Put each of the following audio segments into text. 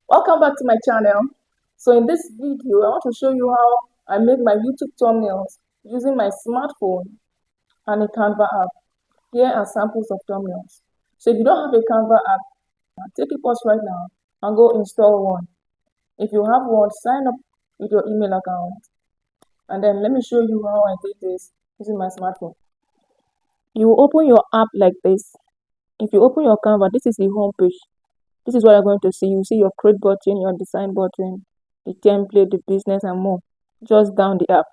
Welcome back to my channel. So in this video, I want to show you how I make my YouTube thumbnails using my smartphone and a Canva app. Here are samples of thumbnails. So if you don't have a Canva app, take a pause right now and go install one. If you have one, sign up with your email account. And then let me show you how I did this using my smartphone. You open your app like this. If you open your Canva, this is the home page. This is what you're going to see. You see your create button, your design button, the template, the business, and more. Just down the app.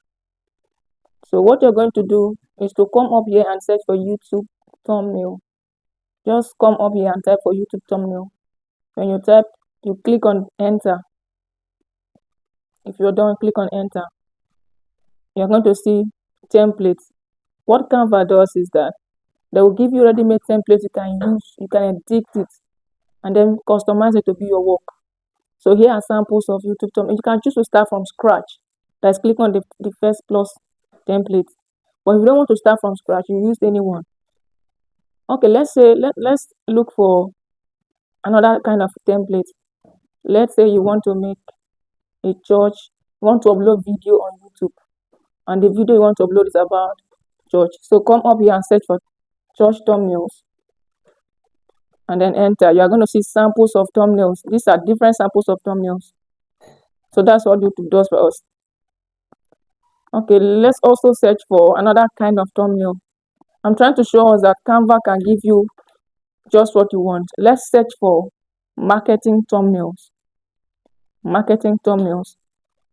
So what you're going to do is to come up here and search for YouTube thumbnail. Just come up here and type for YouTube thumbnail. When you type, you click on enter. If you're done, click on enter. You're going to see templates. What Canva does is that they will give you ready-made templates you can use, you can edit it, and then customize it to be your work. So here are samples of YouTube thumbnail. You can choose to start from scratch. Let's click on the first plus template. But if you don't want to start from scratch, you use anyone. Okay, let's look for another kind of template. Let's say you want to make a church, you want to upload video on YouTube, and the video you want to upload is about church. So come up here and search for church thumbnails and then enter. You are going to see samples of thumbnails. These are different samples of thumbnails. So that's what YouTube does for us. Okay, let's also search for another kind of thumbnail. I'm trying to show us that Canva can give you just what you want. Let's search for marketing thumbnails. Marketing thumbnails.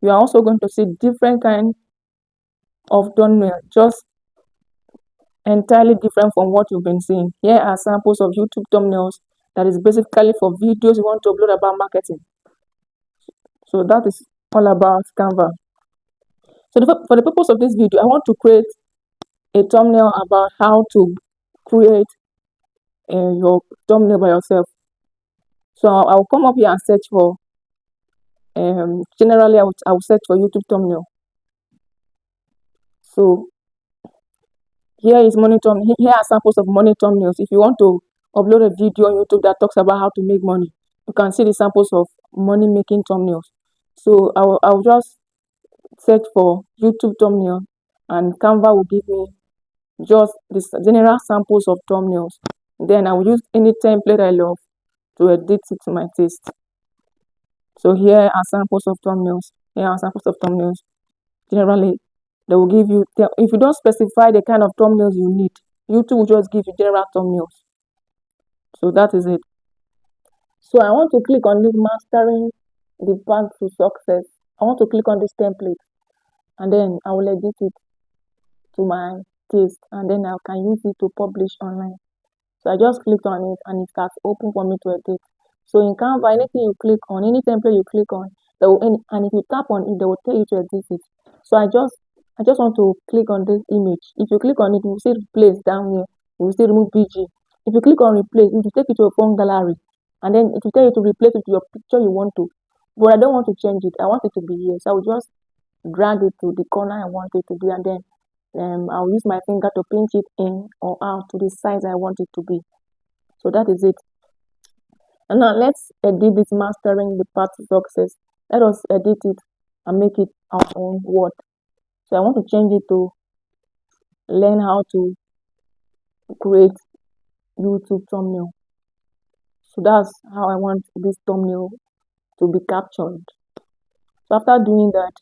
You are also going to see different kind of thumbnail, just entirely different from what you've been seeing. Here are samples of YouTube thumbnails that is basically for videos you want to upload about marketing. So that is all about Canva. So for the purpose of this video, I want to create a thumbnail about how to create your thumbnail by yourself. So I'll come up here and search for, generally I will search for YouTube thumbnail. So here are samples of money thumbnails. If you want to upload a video on YouTube that talks about how to make money, you can see the samples of money making thumbnails. So I'll just search for YouTube thumbnail and Canva will give me just the general samples of thumbnails. Then I will use any template I love to edit it to my taste. So here are samples of thumbnails. Here are samples of thumbnails. Generally, they will give you, if you don't specify the kind of thumbnails you need, YouTube will just give you general thumbnails. So that is it. So I want to click on this mastering the path to success. I want to click on this template and then I will edit it to my taste and then I can use it to publish online. So I just clicked on it and it starts open for me to edit. So in Canva, anything you click on, any template you click on, and if you tap on it, they will tell you to edit it. So I just want to click on this image. If you click on it, you will see replace down here. You will see remove BG. If you click on replace, it will take you to a phone gallery. And then it will tell you to replace it to your picture you want to. But I don't want to change it. I want it to be here. So I will just drag it to the corner I want it to be. And then I'll use my finger to pinch it in or out to the size I want it to be. So that is it. And now let's edit this mastering the path to success. Let us edit it and make it our own word. So I want to change it to learn how to create YouTube thumbnail. So that's how I want this thumbnail to be captured. So after doing that,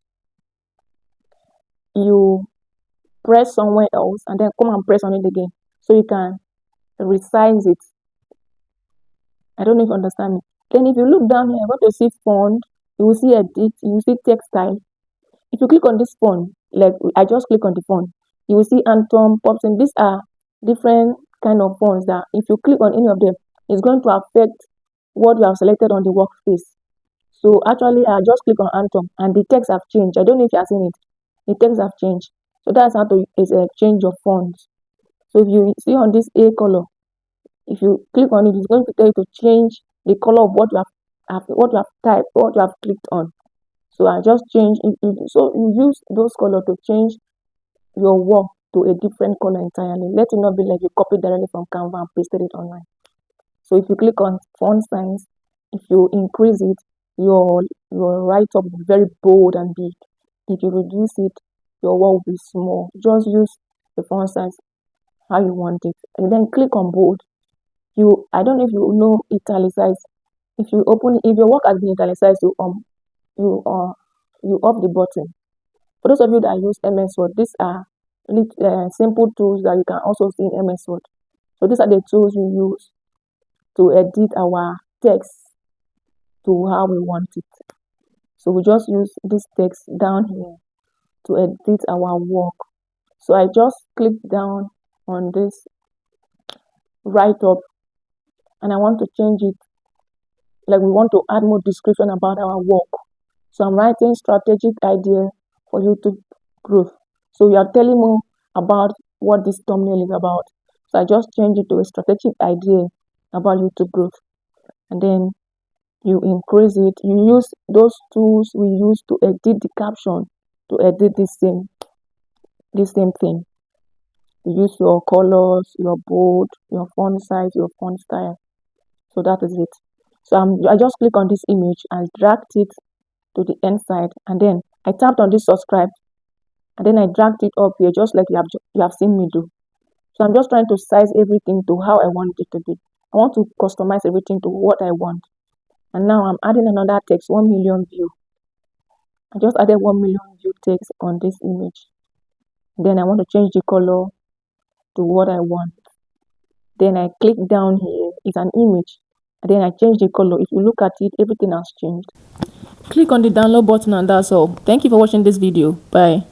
you press somewhere else and then come and press on it again. So you can resize it. I don't know if you understand me. Then if you look down here, go to see font, you will see edit, you will see text style. If you click on this font, like I just click on the font, you will see Anthem, Pops, and these are different kind of fonts that if you click on any of them, it's going to affect what you have selected on the workspace. So actually, I just click on Anthem and the text have changed. I don't know if you have seen it. The text have changed. So that's how to change your fonts. So if you see on this A color, if you click on it, it's going to tell you to change the color of what you have typed, what you have clicked on. So I just change it. So you use those colors to change your work to a different color entirely. Let it not be like you copied directly from Canva and pasted it online. So if you click on font size, if you increase it, your write-up will be very bold and big. If you reduce it, your word will be small. Just use the font size how you want it, and then click on bold. I don't know if you know italicize. If your work has been italicized, you off the button. For those of you that use MS Word, these are simple tools that you can also see in MS Word. So these are the tools we use to edit our text to how we want it. So we just use this text down here to edit our work. So I just click down on this write up, and I want to change it, like we want to add more description about our work. So I'm writing strategic idea for YouTube growth. So you are telling me about what this thumbnail is about. So I just change it to a strategic idea about YouTube growth, and then you increase it. You use those tools we use to edit the caption to edit this same thing. You use your colors, your bold, your font size, your font style. So that is it. So I just click on this image and dragged it to the end side, and then I tapped on this subscribe, and then I dragged it up here just like you have seen me do. So I'm just trying to size everything to how I want it to be. I want to customize everything to what I want. And now I'm adding another text, 1 million view. I just added 1 million view text on this image. Then I want to change the color to what I want. Then I click down here, it's an image. And then I change the color. If you look at it, everything has changed. Click on the download button and that's all. Thank you for watching this video. Bye.